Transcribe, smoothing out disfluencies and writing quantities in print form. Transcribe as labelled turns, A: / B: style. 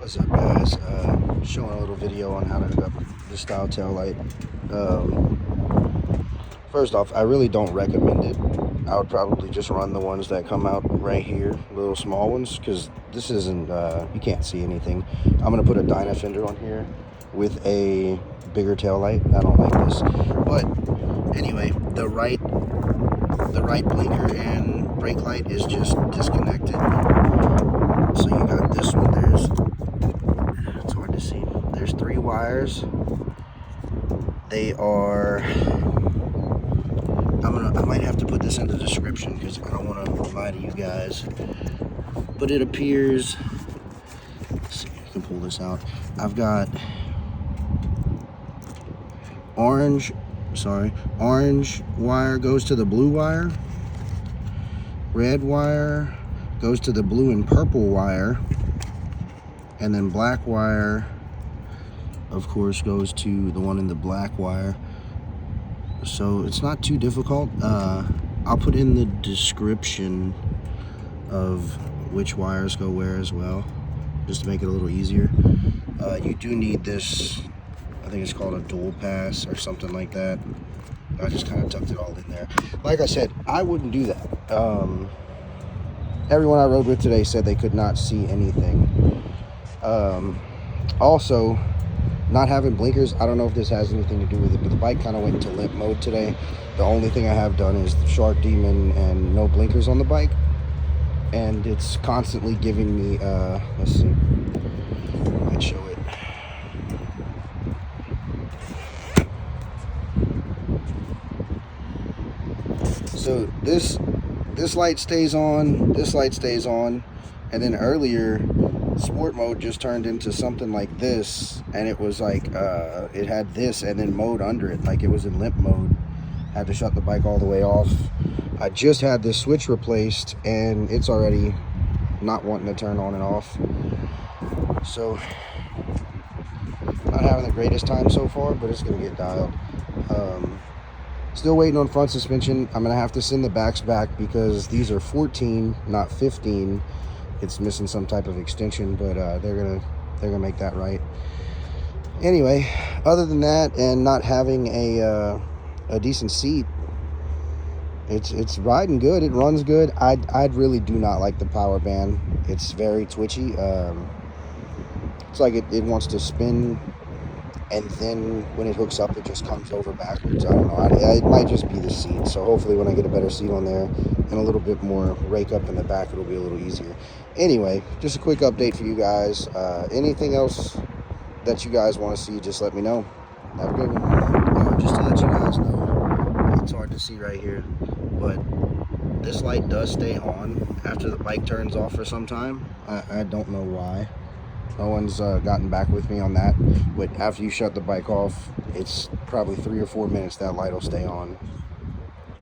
A: What's up, guys? Showing a little video on how to hook up the style tail light. First off, I really don't recommend it. I would probably just run the ones that come out right here, little small ones, because this isn't, you can't see anything. I'm going to put a dyna fender on here with a bigger tail light. I don't like this. But anyway, the right blinker and brake light is just disconnected. So you got this one, it's hard to see. There's 3 wires. They are, I might have to put this in the description because I don't want to lie to you guys. But it appears, let's see if I can pull this out. I've got orange wire goes to the blue wire. Red wire goes to the blue and purple wire. And then black wire, of course, goes to the one in the black wire. So it's not too difficult. I'll put in the description of which wires go where as well, just to make it a little easier. You do need this, I think it's called a dual pass or something like that. I just kind of tucked it all in there. Like I said, I wouldn't do that. Everyone I rode with today said they could not see anything. Also, not having blinkers, I don't know if this has anything to do with it, but the bike kind of went into limp mode today. The only thing I have done is the Shark Demon and no blinkers on the bike, and it's constantly giving me let's see, I might show it. So this light stays on, this light stays on, and then earlier sport mode just turned into something like this, and it was like it had this and then mode under it, like it was in limp mode. Had to shut the bike all the way off. I just had this switch replaced and it's already not wanting to turn on and off. So not having the greatest time so far, but it's gonna get dialed. Still waiting on front suspension. I'm gonna have to send the backs back because these are 14, not 15. It's missing some type of extension, but they're gonna make that right. Anyway, other than that, and not having a decent seat, it's riding good. It runs good. I really do not like the power band. It's very twitchy. It's like it wants to spin, and then when it hooks up, it just comes over backwards. I don't know. It might just be the seat. So hopefully when I get a better seat on there and a little bit more rake up in the back, it'll be a little easier. Anyway, just a quick update for you guys. Anything else that you guys want to see, just let me know. Have a good one. Just to let you guys know, it's hard to see right here, but this light does stay on after the bike turns off for some time. I don't know why. No one's gotten back with me on that, but after you shut the bike off, it's probably 3 or 4 minutes that light will stay on.